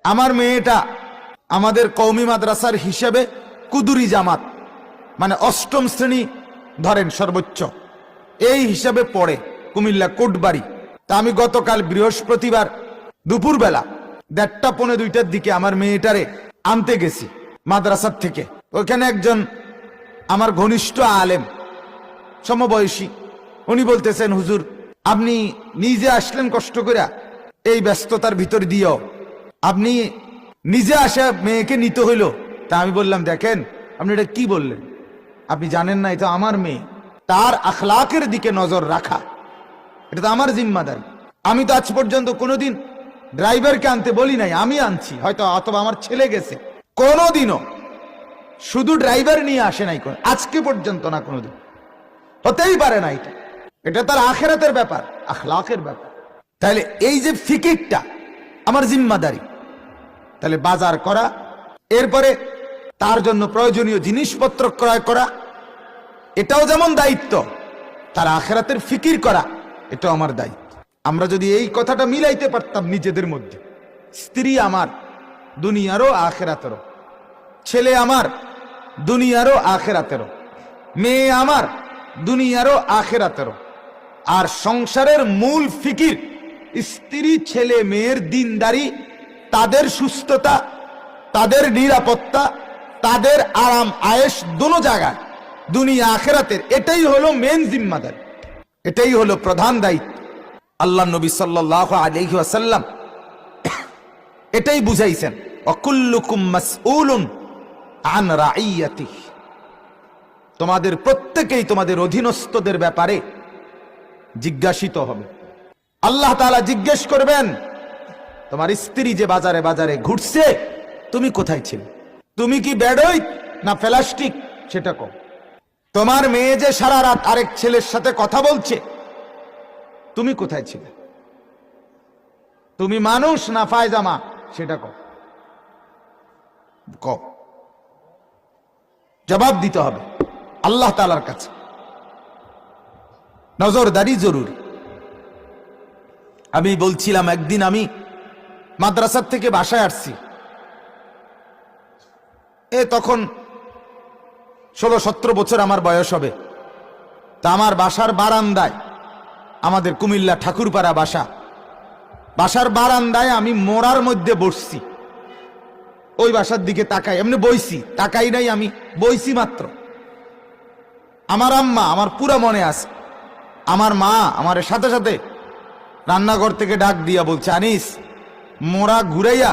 আমার মেয়েটা আমাদের কওমি মাদ্রাসার হিসেবে কুদুরি জামাত, মানে অষ্টম শ্রেণী ধরেন সর্বোচ্চ, এই হিসাবে পড়ে কুমিল্লা কোটবাড়ি। তা আমি গতকাল বৃহস্পতিবার দুপুরবেলা 1:30-2টার দিকে আমার মেয়েটারে আনতে গেছি মাদ্রাসার থেকে। ওখানে একজন আমার ঘনিষ্ঠ আলেম, সমবয়সী, উনি বলতেছেন, হুজুর আপনি নিজে আসলেন কষ্ট করে, এই ব্যস্ততার ভিতর দিয়েও আপনি নিজে আসে মেয়েকে নিতে হইল। তা আমি বললাম, দেখেন আপনি এটা কি বললেন, আপনি জানেন না এটা আমার মেয়ে, তার আখলাকের দিকে নজর রাখা এটা তো আমার জিম্মাদারি। আমি তো আজ পর্যন্ত কোনোদিন ড্রাইভারকে আনতে বলি নাই, আমি আনছি হয়তো, অথবা আমার ছেলে গেছে, কোনোদিনও শুধু ড্রাইভার নিয়ে আসে নাই আজকে পর্যন্ত, না কোনোদিন, হতেই পারে না। এটা তার আখিরাতের ব্যাপার, আখলাকের ব্যাপার। তাহলে এই যে ফিকিরটা আমার জিম্মাদারি, তাহলে বাজার করা, এরপরে তার জন্য প্রয়োজনীয় জিনিসপত্র ক্রয় করা, এটাও যেমন দায়িত্ব, তার আখিরাতের ফিকির করা এটাও আমার দায়িত্ব। আমরা যদি এই কথাটা মিলাইতে পারতাম নিজেদের মধ্যে, স্ত্রী আমার দুনিয়ারও আখিরাতেরও, ছেলে আমার দুনিয়ারও আখিরাতেরও, মেয়ে আমার দুনিয়ারও আখিরাতেরও, আর সংসারের মূল ফিকির স্ত্রী ছেলে মেয়ের দিনদারি, তাদের সুস্থতা, তাদের নিরাপত্তা, তাদের আরাম আয়েশ দোনো জায়গায় দুনিয়া আখিরাতের, এটাই হলো মেন জিম্মাদারি, এটাই হলো প্রধান দায়িত্ব। আল্লাহ নবী সাল্লাল্লাহু আলাইহি ওয়াসাল্লাম এটাই বুঝাইছেন, ওয়াকুল্লুকুম মাসউলুন আন রাইয়াতিহি, তোমাদের প্রত্যেকেই তোমাদের অধীনস্থদের ব্যাপারে জিজ্ঞাসিত হবে। আল্লাহ তাআলা জিজ্ঞেস করবেন, তোমার স্ত্রী যে বাজারে বাজারে ঘুরছে, তুমি কোথায় ছিলে? তুমি কি বেডই না প্লাস্টিক সেটা কও। তোমার মেয়ে যে সারা রাত আরেক ছেলের সাথে কথা বলছে, তুমি কোথায় ছিলে? তুমি মানুষ না পায়জামা সেটা কও, কও, জবাব দিতে হবে আল্লাহ তাআলার কাছে। নজরদারি জরুরি। আমি বলছিলাম, একদিন আমি মাদ্রাসার থেকে বাসায় আসছি, তখন 16-17 বছর আমার বয়স হবে। তা আমার বাসার বারান্দায়, আমাদের কুমিল্লা ঠাকুরপাড়া বাসা, বাসার বারান্দায় আমি মোড়ার মধ্যে বসছি, ওই বাসার দিকে তাকাই, এমনি বইছি, তাকাই নাই, আমি বইছি মাত্র। আমার আম্মা, আমার পুরা মনে আছে, আমার মা আমার সাথে সাথে রান্নাঘর থেকে ডাক দিয়া বলছে, আনিস মোড়া ঘুরাইয়া